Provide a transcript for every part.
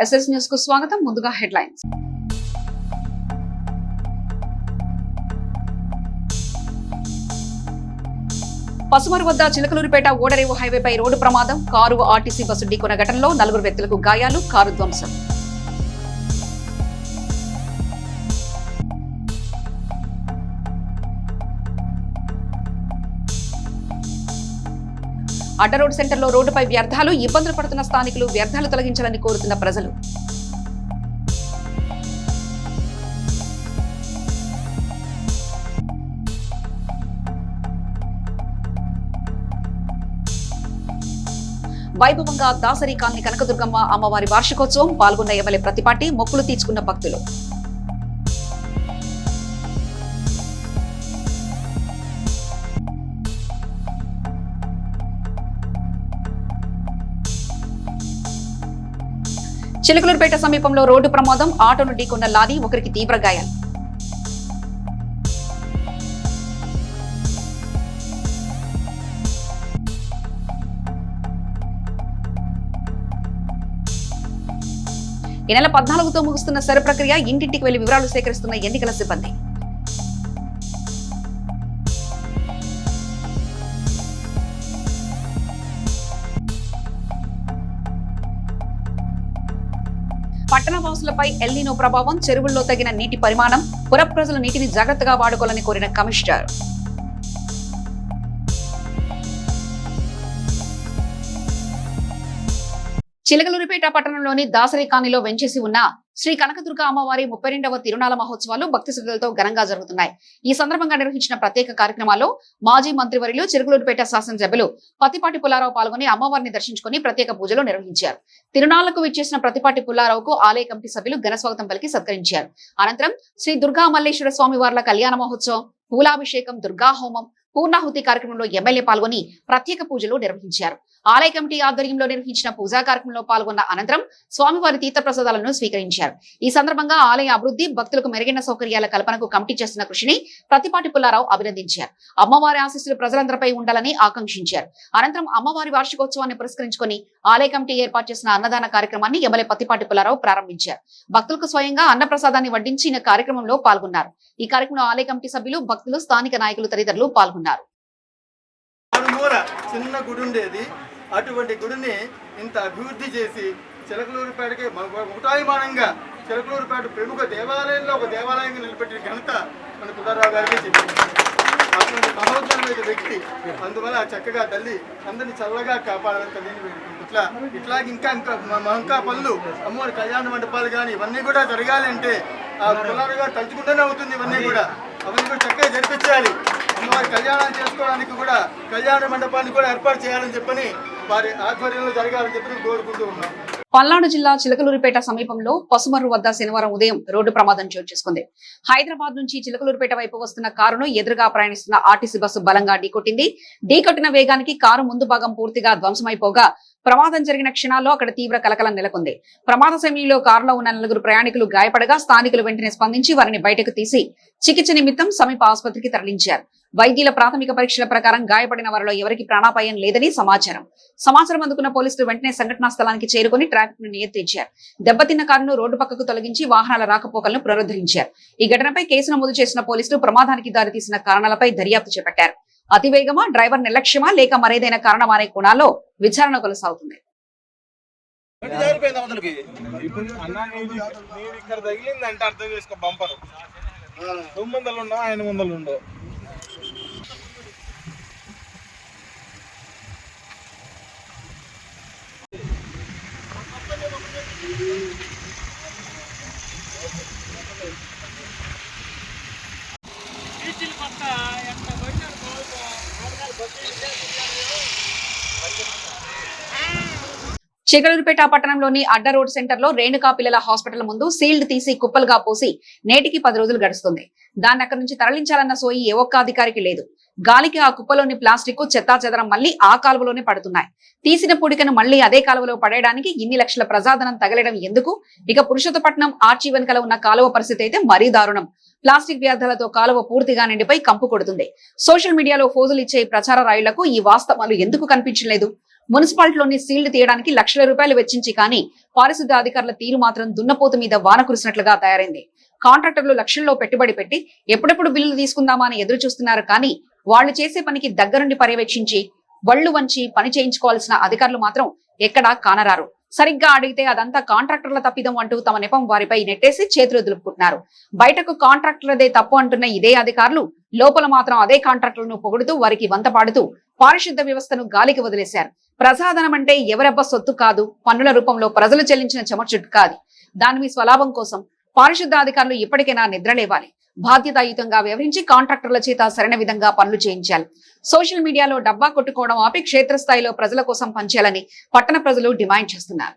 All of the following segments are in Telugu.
ఎస్ఎస్ న్యూస్ కు స్వాగతం. ముందుగా హెడ్లైన్స్. పసుమరు వద్ద చిలకలూరిపేట ఓడరేవు హైవేపై రోడ్డు ప్రమాదం. కారు ఆర్టీసీ బస్సు ఢీకొన్న ఘటనలో 4 వ్యక్తులకు గాయాలు. కారు ధ్వంసం. అడ్డ రోడ్ సెంటర్లో రోడ్డుపై వ్యర్థాలు. ఇబ్బందులు పడుతున్న స్థానికులు వ్యర్థాలు తొలగించాలని కోరుతున్న ప్రజలు. వైభవంగా దాసరి కాలనీ కనకదుర్గమ్మ అమ్మవారి వార్షికోత్సవం. పాల్గొన్న ఎమ్మెల్యే ప్రతిపాటి. మొక్కులు తీర్చుకున్న భక్తులు. చిలకలూరుపేట సమీపంలో రోడ్డు ప్రమాదం. ఆటోను ఢీకొన్న లారీ. ఒకరికి తీవ్ర గాయాలు. ఈ నెల 14తో ముగుస్తున్న సరి ప్రక్రియ. ఇంటింటికి వెళ్లి వివరాలు సేకరిస్తున్న ఎన్నికల సిబ్బంది. పట్టణ వాసులపై ఎల్నినో ప్రభావం. చెరువుల్లో తగిన నీటి పరిమాణం. పుర ప్రజలు నీటిని జాగ్రత్తగా వాడుకోవాలని కోరిన కమిషనర్. చిలకలూరిపేట పట్టణంలోని దాసరి కాలనీలో వెంచేసి ఉన్న శ్రీ కనకదుర్గ అమ్మవారి 32వ తిరునాళ మహోత్సవాలు భక్తి శ్రద్ధలతో ఘనంగా జరుగుతున్నాయి. ఈ సందర్భంగా నిర్వహించిన ప్రత్యేక కార్యక్రమాల్లో మాజీ మంత్రివర్యులు చిలకలూరిపేట శాసనసభ్యులు పత్తిపాటి పుల్లారావు పాల్గొని అమ్మవారిని దర్శించుకుని ప్రత్యేక పూజలు నిర్వహించారు. తిరునాళ్లకు విచ్చేసిన ప్రతిపాటి పుల్లారావుకు ఆలయ కమిటీ సభ్యులు ఘన స్వాగతం పలికి సత్కరించారు. అనంతరం శ్రీ దుర్గా మల్లేశ్వర స్వామి వార్ల కళ్యాణ మహోత్సవం, పూలాభిషేకం, దుర్గా హోమం, పూర్ణాహుతి కార్యక్రమంలో ఎమ్మెల్యే పాల్గొని ప్రత్యేక పూజలు నిర్వహించారు. ఆలయ కమిటీ ఆధ్వర్యంలో నిర్వహించిన పూజా కార్యక్రమంలో పాల్గొన్న అనంతరం స్వామివారి తీర్థప్రసాదాలను స్వీకరించారు. ఈ సందర్భంగా ఆలయ అభివృద్ధి, భక్తులకు మెరుగైన సౌకర్యాల కల్పనకు కమిటీ చేస్తున్న కృషిని ప్రతిపాటి పుల్లారావు అభినందించారు. అమ్మవారి ఆశీస్సులు ప్రజలందరిపై ఉండాలని ఆకాంక్షించారు. అనంతరం అమ్మవారి వార్షికోత్సవాన్ని పురస్కరించుకొని ఆలయ కమిటీ ఏర్పాటు చేసిన అన్నదాన కార్యక్రమాన్ని ఎమ్మెల్యే పత్తిపాటి పుల్లారావు ప్రారంభించారు. భక్తులకు స్వయంగా అన్న ప్రసాదాన్ని వడ్డించిన కార్యక్రమంలో పాల్గొన్నారు. ఈ కార్యక్రమంలో ఆలయ కమిటీ సభ్యులు, భక్తులు, స్థానిక నాయకులు తదితరులు పాల్గొన్నారు. చిన్న గుడి ఉండేది, అటువంటి గుడిని ఇంత అభివృద్ధి చేసి చిలకలూరుపేటకి ముఠాయిమానంగా చిలకలూరుపేట ప్రముఖ దేవాలయంలో ఒక దేవాలయంగా నిలబెట్టిన ఘనత మన పుల్లారావు గారికి చెప్పింది. అటువంటి మహోన్నతమైన వ్యక్తి. అందువల్ల చక్కగా తల్లి అందరినీ చల్లగా కాపాడాలని తల్లిని వేడుకుంటుంది. ఇట్లాగే ఇంకా పనులు, అమ్మవారి కళ్యాణ మండపాలు కానీ ఇవన్నీ కూడా జరగాలి అంటే ఆ పుల్లారావు గారు తలుచుకుంటూనే అవుతుంది. అవన్నీ కూడా చక్కగా జరిపించాలి. అమ్మవారి కళ్యాణాలు చేసుకోవడానికి కూడా కళ్యాణ మండపాన్ని కూడా ఏర్పాటు చేయాలని చెప్పని వారి ఆధ్వర్యంలో జరగాలని చెప్పి కోరుకుంటూ ఉన్నాం. పల్నాడు జిల్లా చిలకలూరిపేట సమీపంలో పసుమర్రు వద్ద శనివారం ఉదయం రోడ్డు ప్రమాదం చోటు చేసుకుంది. హైదరాబాద్ నుంచి చిలకలూరిపేట వైపు వస్తున్న కారును ఎదురుగా ప్రయాణిస్తున్న ఆర్టీసీ బస్సు బలంగా ఢీకొట్టింది. ఢీకొట్టిన వేగానికి కారు ముందు భాగం పూర్తిగా ధ్వంసమైపోగా ప్రమాదం జరిగిన క్షణాల్లో అక్కడ తీవ్ర కలకలం నెలకొంది. ప్రమాద సమయంలో కారులో ఉన్న 4 ప్రయాణికులు గాయపడగా స్థానికులు వెంటనే స్పందించి వారిని బయటకు తీసి చికిత్స నిమిత్తం సమీప ఆసుపత్రికి తరలించారు. వైద్యుల ప్రాథమిక పరీక్షల ప్రకారం గాయపడిన వారిలో ఎవరికి ప్రాణాపాయం లేదని సమాచారం అందుకున్న పోలీసులు వెంటనే సంఘటనా స్థలానికి చేరుకుని ట్రాఫిక్ ను నియంత్రించారు. దెబ్బతిన్న కారును రోడ్డు పక్కకు తొలగించి వాహనాల రాకపోకలను పునరుద్ధరించారు. ఈ ఘటనపై కేసు నమోదు చేసిన పోలీసులు ప్రమాదానికి దారితీసిన కారణాలపై దర్యాప్తు చేపట్టారు. అతివేగమా, డ్రైవర్ నిర్లక్ష్యమా, లేక మరేదైనా కారణమా అనే కోణాల్లో విచారణ కొనసాగుతుంది. చిలకలూరిపేట పట్టణంలోని అడ్డ రోడ్ సెంటర్ లో రేణుకా పిల్లల హాస్పిటల్ ముందు సీల్డ్ తీసి కుప్పలుగా పోసి నేటికి 10 రోజులు గడుస్తుంది. దాన్ని అక్కడి నుంచి తరలించాలన్న సోయి ఏ ఒక్క అధికారికి లేదు. గాలికి ఆ కుప్పలోని ప్లాస్టిక్, చెత్తా చెదరం మళ్లీ ఆ కాలువలోనే పడుతున్నాయి. తీసిన పూడికను మళ్లీ అదే కాలువలో పడేయడానికి ఇన్ని లక్షల ప్రజాధనం తగలడం ఎందుకు? ఇక పురుషోత్తపట్నం ఆర్చి వెనుకల ఉన్న కాలువ పరిస్థితి అయితే మరీ దారుణం. ప్లాస్టిక్ వ్యర్థాలతో కాలువ పూర్తిగా నిండిపై కంపు కొడుతుంది. సోషల్ మీడియాలో ఫోజులు ఇచ్చే ప్రచార రాయుళ్లకు ఈ వాస్తవాలు ఎందుకు కనిపించలేదు? మున్సిపాలిటీలోని సీల్డ్ తీయడానికి లక్షల రూపాయలు వెచ్చించి కానీ పారిశుద్ధ అధికారుల తీరు మాత్రం దున్నపోతు మీద వాన కురిసినట్లుగా తయారైంది. కాంట్రాక్టర్లు లక్షల్లో పెట్టుబడి పెట్టి ఎప్పుడెప్పుడు బిల్లులు తీసుకుందామా అని ఎదురు చూస్తున్నారు కానీ వాళ్లు చేసే పనికి దగ్గరుండి పర్యవేక్షించి వళ్లు వంచి పని చేయించుకోవాల్సిన అధికారులు మాత్రం ఎక్కడా కానరారు. సరిగ్గా అడిగితే అదంతా కాంట్రాక్టర్ల తప్పిదం అంటూ తమ నెపం వారిపై నెట్టేసి చేతులు దులుపుకుంటున్నారు. బయటకు కాంట్రాక్టర్లదే తప్పు అంటున్న ఇదే అధికారులు లోపల మాత్రం అదే కాంట్రాక్టర్లను పొగుడుతూ వారికి వంత పాడుతూ పారిశుద్ధ వ్యవస్థను గాలికి వదిలేశారు. ప్రజాధనం అంటే ఎవరెబ్బ సొత్తు కాదు, పన్నుల రూపంలో ప్రజలు చెల్లించిన చెమచుట్టు కాదు. దాని స్వలాభం కోసం పారిశుద్ధ అధికారులు ఇప్పటికైనా నిద్రలేవాలి. బాధ్యతాయుతంగా వ్యవహరించి కాంట్రాక్టర్ల చేత సరైన విధంగా పనులు చేయించాలి. సోషల్ మీడియాలో డబ్బా కొట్టుకోవడం ఆపి క్షేత్రస్థాయిలో ప్రజల కోసం పనిచేయాలని పట్టణ ప్రజలు డిమాండ్ చేస్తున్నారు.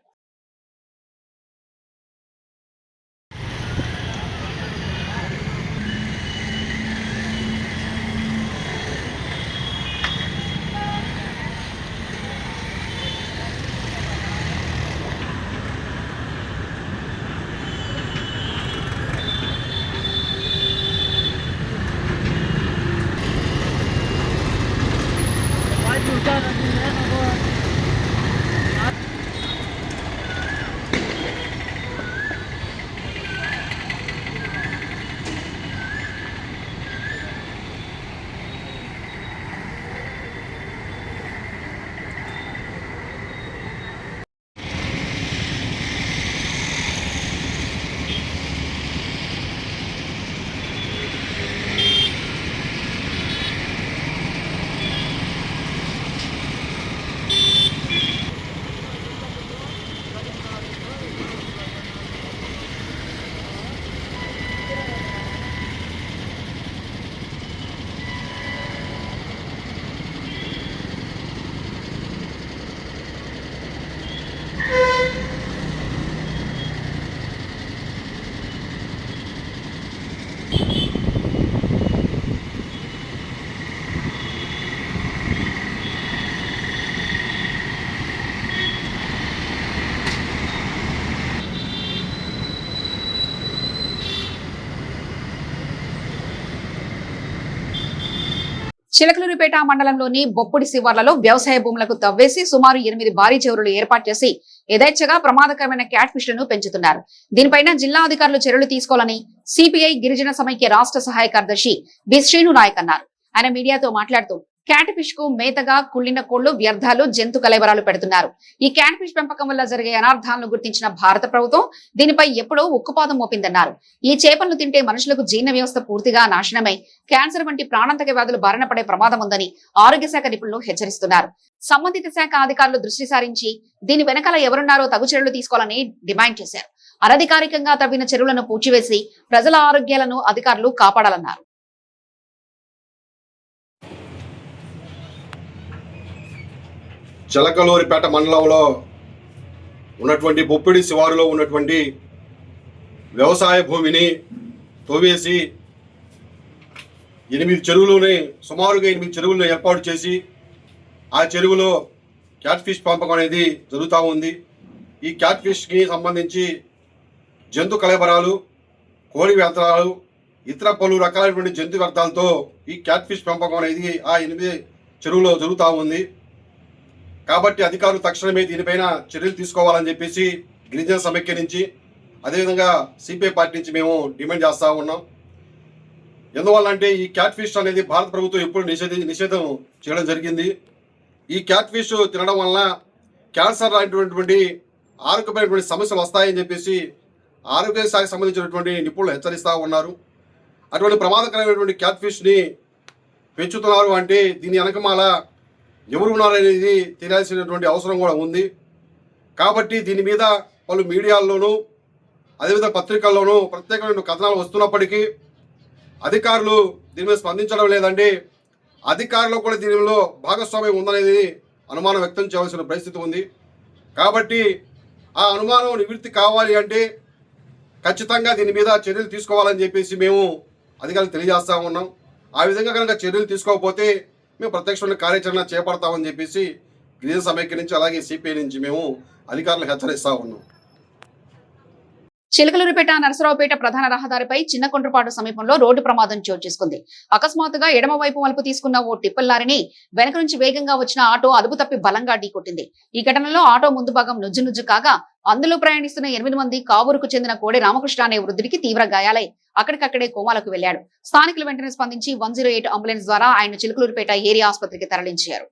చిలకలూరిపేట మండలంలోని బొప్పుడి శివార్లలో వ్యవసాయ భూములకు తవ్వేసి సుమారు 8 భారీ చెరువులు ఏర్పాటు చేసి యథేచ్ఛగా ప్రమాదకరమైన క్యాట్ ఫిష్ లను పెంచుతున్నారు. దీనిపైన జిల్లా అధికారులు చర్యలు తీసుకోవాలని సిపిఐ గిరిజన సమైక్య రాష్ట్ర సహాయ కార్యదర్శి బి శ్రీను నాయక్ అన్నారు. ఆయన మీడియాతో మాట్లాడుతూ క్యాట్ ఫిష్ కు మేతగా కుళ్ళిన కోళ్లు, వ్యర్థాలు, జంతు కలబరాలు పెడుతున్నారు. ఈ క్యాట్ ఫిష్ పెంపకం వల్ల జరిగే అనార్థాలను గుర్తించిన భారత ప్రభుత్వం దీనిపై ఎప్పుడో ఉక్కుపాదం మోపిందన్నారు. ఈ చేపలను తింటే మనుషులకు జీర్ణ వ్యవస్థ పూర్తిగా నాశనమై క్యాన్సర్ వంటి ప్రాణాంతక వ్యాధులు బారిన పడే ప్రమాదం ఉందని ఆరోగ్య శాఖ నిపుణులు హెచ్చరిస్తున్నారు. సంబంధిత శాఖ అధికారులు దృష్టి సారించి దీని వెనకాల ఎవరున్నారో తగు చర్యలు తీసుకోవాలని డిమాండ్ చేశారు. అనధికారికంగా తవ్విన చెరువులను పూడ్చివేసి ప్రజల ఆరోగ్యాలను అధికారులు కాపాడాలన్నారు. చిలకలూరిపేట మండలంలో ఉన్నటువంటి బొప్పిడి శివారులో ఉన్నటువంటి వ్యవసాయ భూమిని తవ్వేసి 8 చెరువులని సుమారుగా 8 చెరువులను ఏర్పాటు చేసి ఆ చెరువులో క్యాట్ ఫిష్ పెంపకం అనేది జరుగుతూ ఉంది. ఈ క్యాట్ ఫిష్కి సంబంధించి జంతు కళేబరాలు, కోడి వ్యర్థాలు, ఇతర పలు రకాలైనటువంటి జంతు వ్యర్థాలతో ఈ క్యాట్ ఫిష్ పెంపకం అనేది ఆ 8 చెరువులో జరుగుతూ ఉంది. కాబట్టి అధికారులు తక్షణమే దీనిపైన చర్యలు తీసుకోవాలని చెప్పేసి గిరిజన సమైక్య నుంచి అదేవిధంగా సిపిఐ పార్టీ నుంచి మేము డిమాండ్ చేస్తూ ఉన్నాం. ఎందువల్ల అంటే ఈ క్యాట్ ఫిష్ అనేది భారత ప్రభుత్వం ఎప్పుడు నిషేధం చేయడం జరిగింది. ఈ క్యాట్ ఫిష్ తినడం వలన క్యాన్సర్ లాంటిటువంటి ఆరోగ్యమైనటువంటి సమస్యలు వస్తాయని చెప్పేసి ఆరోగ్య శాఖకు సంబంధించినటువంటి నిపుణులు హెచ్చరిస్తూ ఉన్నారు. అటువంటి ప్రమాదకరమైనటువంటి క్యాట్ ఫిష్ని పెంచుతున్నారు అంటే దీని వెనకమాల ఎవరు ఉన్నారనేది తెలియాల్సినటువంటి అవసరం కూడా ఉంది. కాబట్టి దీని మీద పలు మీడియాల్లోనూ అదేవిధంగా పత్రికల్లోనూ ప్రత్యేకమైన కథనాలు వస్తున్నప్పటికీ అధికారులు దీని మీద స్పందించడం లేదంటే అధికారులు కూడా దీనిలో భాగస్వామ్యం ఉందనేది అనుమానం వ్యక్తం చేయవలసిన పరిస్థితి ఉంది. కాబట్టి ఆ అనుమానం నివృత్తి కావాలి అంటే ఖచ్చితంగా దీని మీద చర్యలు తీసుకోవాలని చెప్పేసి మేము అధికారులు తెలియజేస్తూ ఉన్నాం. ఆ విధంగా కనుక చర్యలు తీసుకోకపోతే మేము ప్రత్యక్షమైన కార్యాచరణ చేపడతామని చెప్పేసి గిరిజన సమైక్య నుంచి అలాగే సిపిఐ నుంచి మేము అధికారులు హెచ్చరిస్తూ ఉన్నాం. చిలకలూరిపేట నరసరావుపేట ప్రధాన రహదారిపై చిన్న కొండ్రపాటు సమీపంలో రోడ్డు ప్రమాదం చోటు చేసుకుంది. అకస్మాత్తుగా ఎడమ వైపు మలుపు తీసుకున్న ఓ టిప్పర్ లారీని వెనక నుంచి వేగంగా వచ్చిన ఆటో అదుపు తప్పి బలంగా ఢీకొట్టింది. ఈ ఘటనలో ఆటో ముందు భాగం నుజ్జు కాగా అందులో ప్రయాణిస్తున్న 8 మంది కావూరుకు చెందిన కోడి రామకృష్ణ అనే వృద్ధుడికి తీవ్ర గాయాలై అక్కడికక్కడే కోమాలకు వెళ్లాడు. స్థానికులు వెంటనే స్పందించి 108 అంబులెన్స్ ద్వారా ఆయన చిలకలూరిపేట ఏరియా ఆసుపత్రికి తరలించారు.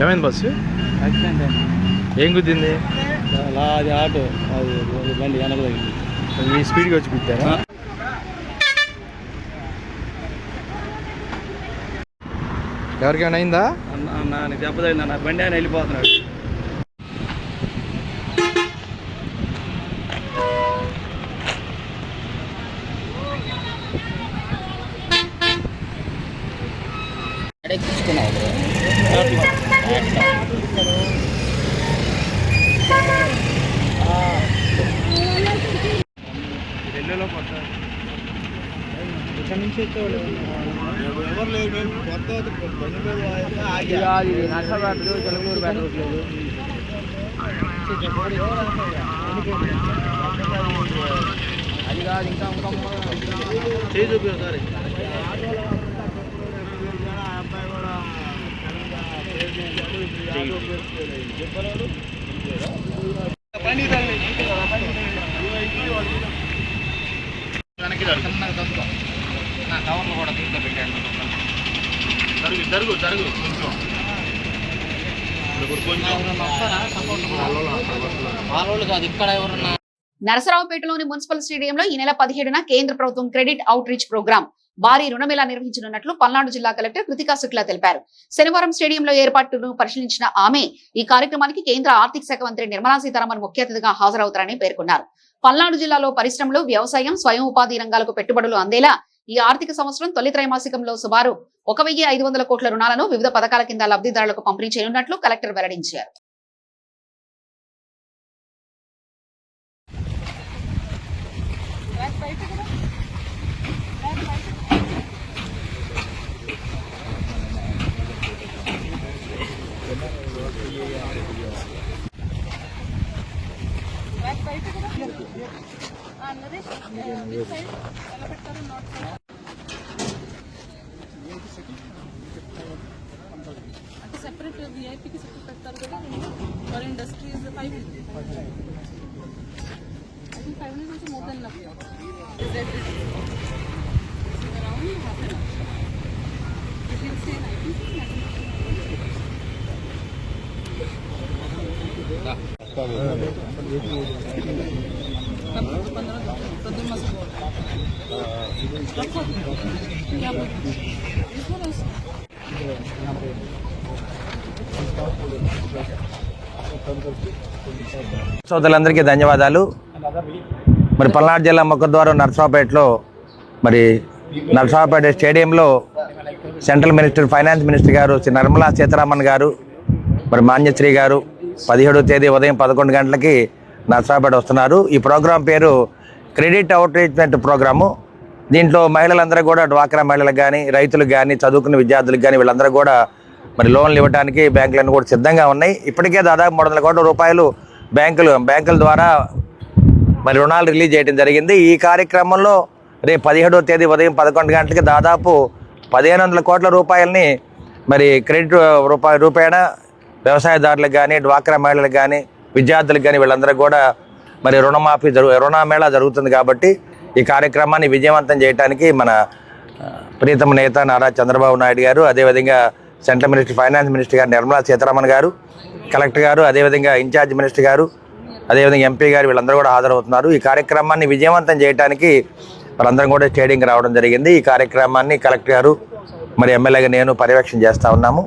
ఏమైంది బస్సు? యాక్సిడెంట్ అయింది. ఏం గుద్దింది? అది ఆటో, అది బండి వెనక తగ్గింది. మీ స్పీడ్గా వచ్చి గుద్దారా? ఎవరికైనా అయిందా? నాకు దెబ్బ తగిలింది అన్న, బండి ఆయన వెళ్ళిపోతున్నాడు. ఇక్కడ నుంచి వచ్చేవాళ్ళు నర్సరావుపేట చిలకలూరిపేట రూట్లేదు. అది కాదు ఇంకా చూపి సార్. కవర్లు కూడా దీంట్లో పెట్టాడు. జరుగు కొంచెం కాదు ఇక్కడ ఎవరన్నా. నరసరావుపేటలోని మున్సిపల్ స్టేడియంలో ఈ నెల 17న కేంద్ర ప్రభుత్వం క్రెడిట్ అవుట్ రీచ్ ప్రోగ్రాం భారీ రుణమేళా నిర్వహించనున్నట్లు పల్నాడు జిల్లా కలెక్టర్ కృతికా శుక్లా తెలిపారు. శనివారం స్టేడియంలో ఏర్పాట్లను పరిశీలించిన ఆమె ఈ కార్యక్రమానికి కేంద్ర ఆర్థిక శాఖ మంత్రి నిర్మలా సీతారామన్ ముఖ్య అతిథిగా హాజరవుతారని పేర్కొన్నారు. పల్నాడు జిల్లాలో పరిశ్రమలు, వ్యవసాయం, స్వయం ఉపాధి రంగాలకు పెట్టుబడులు అందేలా ఈ ఆర్థిక సంవత్సరం తొలి త్రైమాసికంలో సుమారు 1500 కోట్ల రుణాలను వివిధ పథకాల కింద లబ్ధిదారులకు పంపిణీ చేయనున్నట్లు కలెక్టర్ వెల్లడించారు. సెపరేట్ విఐపికి సెపరేట్ పెడతారు కదా. For industries 5 I think 5 is also more than enough. If you say 90, సోదరులందరికీ ధన్యవాదాలు. మరి పల్నాడు జిల్లా ముఖద్వారం నరసరావుపేటలో మరి నరసరావుపేట స్టేడియంలో సెంట్రల్ మినిస్టర్, ఫైనాన్స్ మినిస్టర్ గారు శ్రీ నిర్మలా సీతారామన్ గారు, మరి మాన్యశ్రీ గారు 17వ తేదీ ఉదయం 11 గంటలకి నరసరావుపేట వస్తున్నారు. ఈ ప్రోగ్రాం పేరు క్రెడిట్ అవుట్ రీచ్మెంట్ ప్రోగ్రాము. దీంట్లో మహిళలందరూ కూడా, డ్వాక్రా మహిళలకు కానీ, రైతులకు కానీ, చదువుకున్న విద్యార్థులకు కానీ వీళ్ళందరూ కూడా మరి లోన్లు ఇవ్వడానికి బ్యాంకులన్నీ కూడా సిద్ధంగా ఉన్నాయి. ఇప్పటికే దాదాపు 300 కోట్ల రూపాయలు బ్యాంకుల ద్వారా మరి రుణాలు రిలీజ్ చేయడం జరిగింది. ఈ కార్యక్రమంలో రేపు 17వ తేదీ ఉదయం 11 గంటలకి దాదాపు 1500 కోట్ల రూపాయలని మరి క్రెడిట్ రూపాయన వ్యవసాయదారులకు కానీ, డ్వాక్రా మహిళలకు కానీ, విద్యార్థులకు కానీ వీళ్ళందరూ కూడా మరి రుణమేళా జరుగుతుంది. కాబట్టి ఈ కార్యక్రమాన్ని విజయవంతం చేయడానికి మన ప్రీతమ నేత నారా చంద్రబాబు నాయుడు గారు, అదేవిధంగా సెంట్రల్ మినిస్టర్, ఫైనాన్స్ మినిస్టర్ గారు నిర్మలా సీతారామన్ గారు, కలెక్టర్ గారు, అదేవిధంగా ఇన్ఛార్జ్ మినిస్టర్ గారు, అదేవిధంగా ఎంపీ గారు వీళ్ళందరూ కూడా హాజరవుతున్నారు. ఈ కార్యక్రమాన్ని విజయవంతం చేయడానికి వాళ్ళందరం కూడా స్టేడియంకి రావడం జరిగింది. ఈ కార్యక్రమాన్ని కలెక్టర్ గారు, మరి ఎమ్మెల్యేగా నేను పర్యవేక్షణ చేస్తూ ఉన్నాము.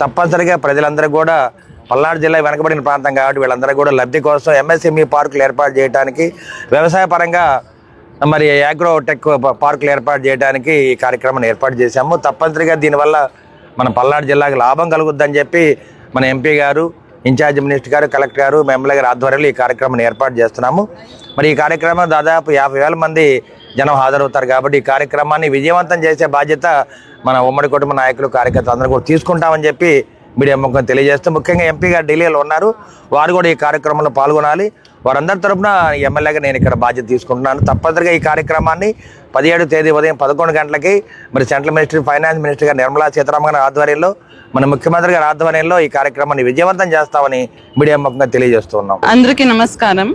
తప్పనిసరిగా ప్రజలందరూ కూడా పల్నాడు జిల్లా వెనకబడిన ప్రాంతం కాబట్టి వీళ్ళందరూ కూడా లబ్ధి కోసం ఎంఎస్ఎంఈ పార్కులు ఏర్పాటు చేయడానికి, వ్యవసాయ పరంగా మరి అగ్రోటెక్ పార్కులు ఏర్పాటు చేయడానికి ఈ కార్యక్రమాన్ని ఏర్పాటు చేశాము. తప్పనిసరిగా దీనివల్ల మన పల్నాడు జిల్లాకి లాభం కలుగుద్దని చెప్పి మన ఎంపీ గారు, ఇన్ఛార్జ్ మినిస్టర్ గారు, కలెక్టర్ గారు, ఎమ్మెల్యే గారు ఆధ్వర్యంలో ఈ కార్యక్రమాన్ని ఏర్పాటు చేస్తున్నాము. మరి ఈ కార్యక్రమం దాదాపు 50,000 మంది జనం హాజరవుతారు. కాబట్టి ఈ కార్యక్రమాన్ని విజయవంతం చేసే బాధ్యత మన ఉమ్మడి కుటుంబ నాయకులు కార్యకర్తలు అందరూ కూడా తీసుకుంటామని చెప్పి మీడియా ముఖం తెలియజేస్తూ, ముఖ్యంగా ఎంపీ గారు ఢిల్లీలో ఉన్నారు, వారు కూడా ఈ కార్యక్రమంలో పాల్గొనాలి. వారందరి తరఫున ఎమ్మెల్యేగా నేను ఇక్కడ బాధ్యత తీసుకుంటున్నాను. తప్పనిసరిగా ఈ కార్యక్రమాన్ని 17వ తేదీ ఉదయం 11 గంటలకి మరి సెంట్రల్ మినిస్టర్ ఫైనాన్స్ మినిస్టర్ గారు నిర్మలా సీతారామన్ గారి ఆధ్వర్యంలో, మన ముఖ్యమంత్రి గారి ఆధ్వర్యంలో ఈ కార్యక్రమాన్ని విజయవంతం చేస్తామని మీడియా ముఖంగా తెలియజేస్తున్నాం. అందరికీ నమస్కారం.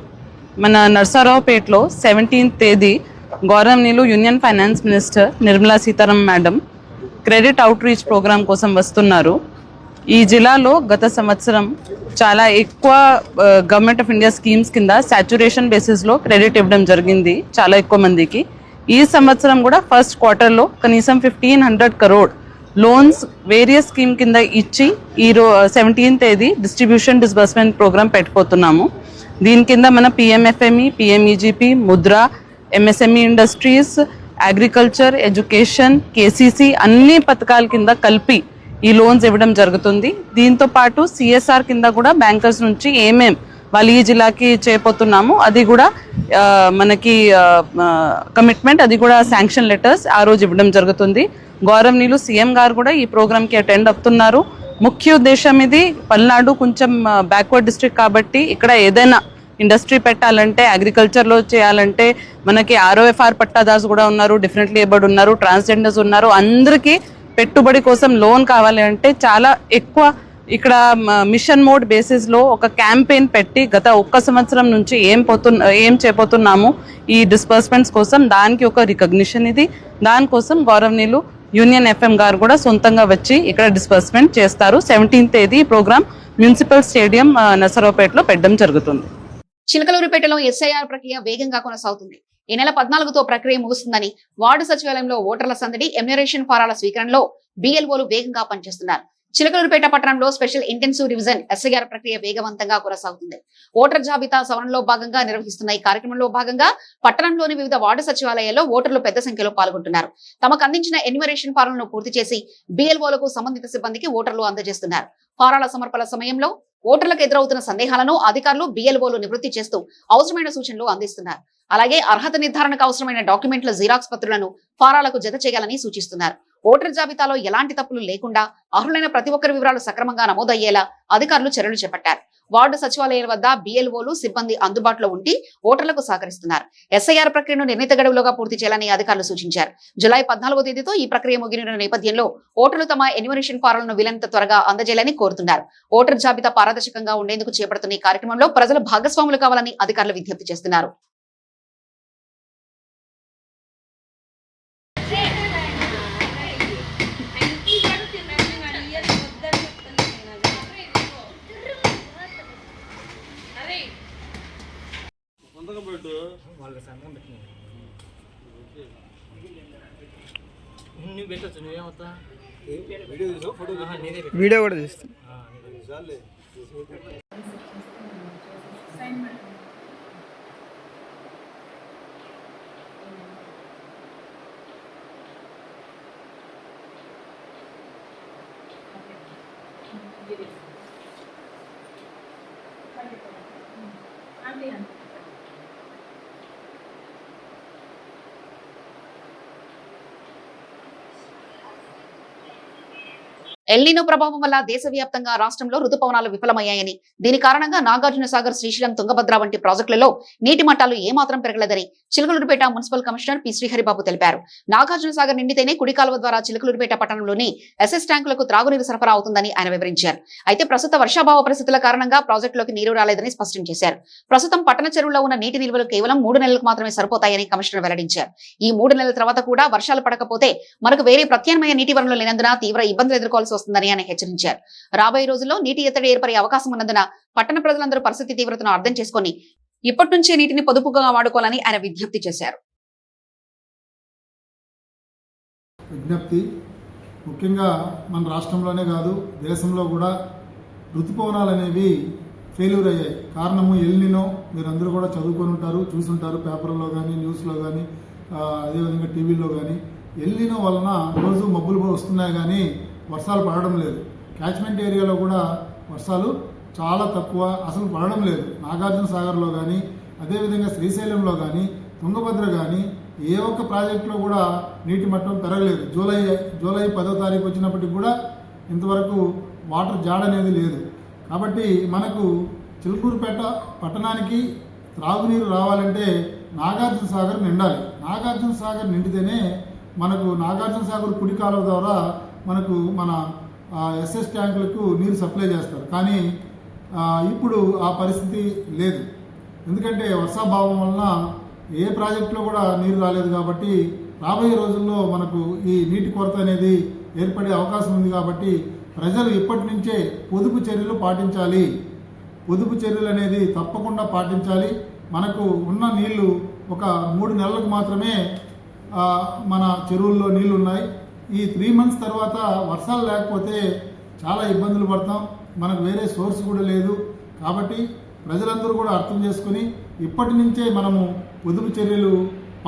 మన నర్సారావుపేటలో 17వ తేదీ గౌరవనీయులు union finance minister Nirmala Sitharaman madam credit outreach program కోసం వస్తున్నారు. ఈ జిల్లాలో గత సంవత్సరం చాలా ఎక్కువ గవర్నమెంట్ ఆఫ్ ఇండియా స్కీమ్స్ కింద సాచ్యురేషన్ బేసిస్లో క్రెడిట్ ఇవ్వడం జరిగింది చాలా ఎక్కువ మందికి. ఈ సంవత్సరం కూడా ఫస్ట్ క్వార్టర్లో కనీసం 1500 crore లోన్స్ వేరియస్ స్కీమ్ కింద ఇచ్చి 17వ తేదీ డిస్బర్స్మెంట్ ప్రోగ్రామ్ పెట్టిపోతున్నాము. దీని కింద మన PMFME, PMEGP, Mudra, MSME industries, agriculture, education, KCC అన్ని పథకాల కింద కలిపి ఈ లోన్స్ ఇవ్వడం జరుగుతుంది. దీంతో పాటు సిఎస్ఆర్ కింద కూడా బ్యాంకర్స్ నుంచి ఏమేం వాళ్ళు ఈ జిల్లాకి చేయబోతున్నాము అది కూడా మనకి కమిట్మెంట్, అది కూడా శాంక్షన్ లెటర్స్ ఆ రోజు ఇవ్వడం జరుగుతుంది. గౌరవనీయులు సీఎం గారు కూడా ఈ ప్రోగ్రామ్కి అటెండ్ అవుతున్నారు. ముఖ్య ఉద్దేశం ఇది, పల్నాడు కొంచెం బ్యాక్వర్డ్ డిస్ట్రిక్ట్ కాబట్టి ఇక్కడ ఏదైనా ఇండస్ట్రీ పెట్టాలంటే, అగ్రికల్చర్లో చేయాలంటే మనకి ఆర్ఓఎఫ్ఆర్ పట్టాదార్స్ కూడా ఉన్నారు, డిఫరెంట్లీ ఏబుల్డ్ ఉన్నారు, ట్రాన్స్జెండర్స్ ఉన్నారు. అందరికీ పెట్టుబడి కోసం లోన్ కావాలి అంటే చాలా ఎక్కువ ఇక్కడ మిషన్ మోడ్ బేసిస్లో ఒక క్యాంపెయిన్ పెట్టి గత 1 సంవత్సరం నుంచి ఏం చేయబోతున్నాము ఈ డిస్బర్స్మెంట్స్ కోసం, దానికి ఒక రికగ్నిషన్ ఇది. దానికోసం గౌరవనీయులు యూనియన్ ఎఫ్ఎం గారు కూడా సొంతంగా వచ్చి ఇక్కడ డిస్బర్స్మెంట్ చేస్తారు. 17వ తేదీ ఈ ప్రోగ్రామ్ మున్సిపల్ స్టేడియం నర్సరావుపేటలో పెట్టడం జరుగుతుంది. చిలకలూరిపేటలో ఎస్ఐఆర్ ప్రక్రియ వేగంగా కొనసాగుతుంది. ఈ నెల 14తో ప్రక్రియ ముగుస్తుందని వార్డు సచివాలయంలో ఓటర్ల సందడి, ఎమ్యునరేషన్ ఫారాల స్వీకరణలో బిఎల్ఓలు వేగంగా పనిచేస్తున్నారు. చిలకలూరిపేట పట్టణంలో స్పెషల్ ఇంటెన్సివ్ రివిజన్ ఎస్ఐఆర్ ప్రక్రియ వేగవంతంగా కొనసాగుతుంది. ఓటర్ జాబితా సవరణలో భాగంగా నిర్వహిస్తున్న ఈ కార్యక్రమంలో భాగంగా పట్టణంలోని వివిధ వార్డు సచివాలయాల్లో ఓటర్లు పెద్ద సంఖ్యలో పాల్గొంటున్నారు. తమకు అందించిన ఎన్యుమరేషన్ ఫారాలను పూర్తి చేసి బిఎల్ఓలకు సంబంధిత సిబ్బందికి ఓటర్లు అందజేస్తున్నారు. ఫారాల సమర్పణ సమయంలో ఓటర్లకు ఎదురవుతున్న సందేహాలను అధికారులు బిఎల్ఓలు నివృత్తి చేస్తూ అవసరమైన సూచనలు అందిస్తున్నారు. అలాగే అర్హత నిర్ధారణకు అవసరమైన డాక్యుమెంట్ల జిరాక్స్ పత్రులను ఫారాలకు జత చేయాలని సూచిస్తున్నారు. ఓటర్ జాబితాలో ఎలాంటి తప్పులు లేకుండా అర్హులైన ప్రతి ఒక్కరి వివరాలు సక్రమంగా నమోదయ్యేలా అధికారులు చర్యలు చేపట్టారు. వార్డు సచివాలయాల వద్ద బిఎల్ఓలు సిబ్బంది అందుబాటులో ఉండి ఓటర్లకు సహకరిస్తున్నారు. ఎస్ఐఆర్ ప్రక్రియను నిర్ణీత గడువులోగా పూర్తి చేయాలని అధికారులు సూచించారు. జులై 14వ తేదీతో ఈ ప్రక్రియ ముగిన నేపథ్యంలో ఓటర్లు తమ ఎన్యుమరేషన్ ఫారాలను వీలైనంత త్వరగా అందజేయాలని కోరుతున్నారు. ఓటర్ జాబితా పారదర్శకంగా ఉండేందుకు చేపడుతున్న ఈ కార్యక్రమంలో ప్రజలు భాగస్వాములు కావాలని అధికారులు విజ్ఞప్తి చేస్తున్నారు. వీడియో కూడా తీస్తాను. ఎల్నినో ప్రభావం వల్ల దేశవ్యాప్తంగా రాష్ట్రంలో రుతుపవనాలు విఫలమయ్యాయని, దీని కారణంగా నాగార్జున సాగర్, శ్రీశైలం, తుంగభద్ర వంటి ప్రాజెక్టులలో నీటి మట్టాలు ఏమాత్రం పెరగలేదని Chilakaluripet municipal commissioner P Sriharibabu తెలిపారు. నాగార్జున సాగర్ నిండితేనే కుడి కాలువ ద్వారా చిలకలూరిపేట పట్టణంలోని ఎస్ఎస్ ట్యాంకులకు త్రాగునీరు సరఫరా అవుతుందని ఆయన వివరించారు. అయితే ప్రస్తుత వర్షాభావ పరిస్థితుల కారణంగా ప్రాజెక్టులోకి నీరు రాలేదని స్పష్టం చేశారు. ప్రస్తుతం పట్టణ చెరువుల్లో ఉన్న నీటి నిల్వలు కేవలం 3 నెలలకు మాత్రమే సరిపోతాయని కమిషనర్ వెల్లడించారు. ఈ 3 నెలల తర్వాత కూడా వర్షాలు పడకపోతే మనకు వేరే ప్రత్యామ్నాయ నీటి వనరులు లేనందున తీవ్ర ఇబ్బందులు ఎదుర్కోవాల్సి వస్తుందని ఆయన హెచ్చరించారు. రాబోయే రోజుల్లో నీటి ఎత్తడి ఏర్పడే అవకాశం ఉన్నందున పట్టణ ప్రజలందరూ పరిస్థితి తీవ్రతను అర్థం చేసుకుని ఇప్పటి నుంచే నీటిని పొదుపుగా వాడుకోవాలని ఆయన విజ్ఞప్తి చేశారు. విజ్ఞప్తి ముఖ్యంగా మన రాష్ట్రంలోనే కాదు, దేశంలో కూడా ఋతుపవనాలు అనేవి ఫెయిల్యూర్ అయ్యాయి. కారణము ఎల్నినో. మీరందరూ కూడా చదువుకొని ఉంటారు, చూసుంటారు పేపర్లో కానీ, న్యూస్లో కానీ, అదేవిధంగా టీవీలో కానీ. ఎల్నినో వలన రోజు మబ్బులు వస్తున్నాయి కానీ వర్షాలు పడడం లేదు. క్యాచ్మెంట్ ఏరియాలో కూడా వర్షాలు చాలా తక్కువ, అసలు పడడం లేదు. నాగార్జున సాగర్లో కానీ, అదేవిధంగా శ్రీశైలంలో కానీ, తుంగభద్ర కానీ, ఏ ఒక్క ప్రాజెక్టులో కూడా నీటి మట్టం పెరగలేదు. జూలై 10వ తారీఖు వచ్చినప్పటికి కూడా ఇంతవరకు వాటర్ జాడ అనేది లేదు. కాబట్టి మనకు చిలుకూరుపేట పట్టణానికి త్రాగునీరు రావాలంటే నాగార్జున సాగర్ నిండాలి. నాగార్జున సాగర్ నిండితేనే మనకు నాగార్జున సాగర్ కుడి కాలువ ద్వారా మనకు మన ఎస్ఎస్ ట్యాంకులకు నీరు సప్లై చేస్తారు. కానీ ఇప్పుడు ఆ పరిస్థితి లేదు. ఎందుకంటే వర్షాభావం వలన ఏ ప్రాజెక్టులో కూడా నీరు రాలేదు. కాబట్టి రాబోయే రోజుల్లో మనకు ఈ నీటి కొరత అనేది ఏర్పడే అవకాశం ఉంది. కాబట్టి ప్రజలు ఇప్పటి నుంచే పొదుపు చర్యలు పాటించాలి. పొదుపు చర్యలు అనేది తప్పకుండా పాటించాలి. మనకు ఉన్న నీళ్లు ఒక 3 నెలలకు మాత్రమే మన చెరువుల్లో నీళ్లు ఉన్నాయి. ఈ 3 months తర్వాత వర్షాలు లేకపోతే చాలా ఇబ్బందులు పడతాం. మనకు వేరే సోర్స్ కూడా లేదు. కాబట్టి ప్రజలందరూ కూడా అర్థం చేసుకుని ఇప్పటి నుంచే మనము పొదుపు చర్యలు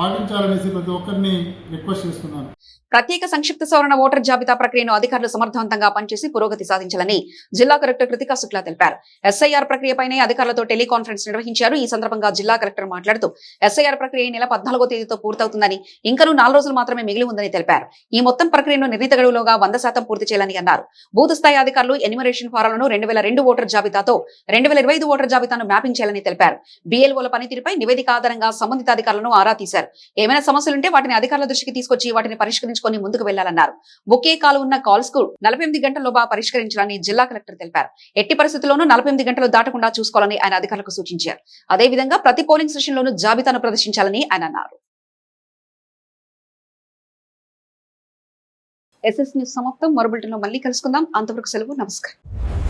పాటించాలనేసి ప్రతి ఒక్కరిని రిక్వెస్ట్ చేస్తున్నాను. ప్రత్యేక సంక్షిప్త సవరణ ఓటర్ జాబితా ప్రక్రియను అధికారులు సమర్థవంతంగా పనిచేసి పురోగతి సాధించాలని జిల్లా కలెక్టర్ కృతికా శుక్లా తెలిపారు. ఎస్ఐఆర్ ప్రక్రియపైనే అధికారులతో టెలికాన్ఫరెన్స్ నిర్వహించారు. ఈ సందర్భంగా జిల్లా కలెక్టర్ మాట్లాడుతూ ఎస్ఐఆర్ ప్రక్రియ ఈ నెల 14వ తేదీతో పూర్తవుతుందని, ఇంకనూ 4 రోజులు మాత్రమే మిగిలి ఉందని తెలిపారు. ఈ మొత్తం ప్రక్రియను నిర్ణీత గడువులోగా 100% పూర్తి చేయాలని అన్నారు. బూత్ స్థాయి అధికారులు ఎన్యుమరేషన్ ఫారాలను 2002 ఓటర్ జాబితాతో 2025 ఓటర్ జాబితాను మ్యాపింగ్ చేయాలని తెలిపారు. BLOల పనితీరుపై నివేదిక ఆధారంగా సంబంధిత అధికారులను ఆరా తీశారు. ఏమైనా సమస్యలుంటే వాటిని అధికారుల దృష్టికి తీసుకొచ్చి వాటిని పరిష్కరించుకొని ముందుకు వెళ్లాలన్నారు. ఒకే కాల్ ఉన్న కాల్స్ కు 48 గంటల్లోగా పరిష్కరించాలని జిల్లా కలెక్టర్ తెలిపారు. ఎట్టి పరిస్థితుల్లోనూ 48 గంటలు దాటకుండా చూసుకోవాలని ఆయన అధికారులకు సూచించారు. అదేవిధంగా ప్రతి పోలింగ్ స్టేషన్ లోనూ జాబితాను ప్రదర్శించాలని ఆయన అన్నారు. SS న్యూస్ సమాప్తం. మరో బులెటిన్ లో మళ్ళీ కలుసుకుందాం. అంతవరకు సెలవు. నమస్కారం.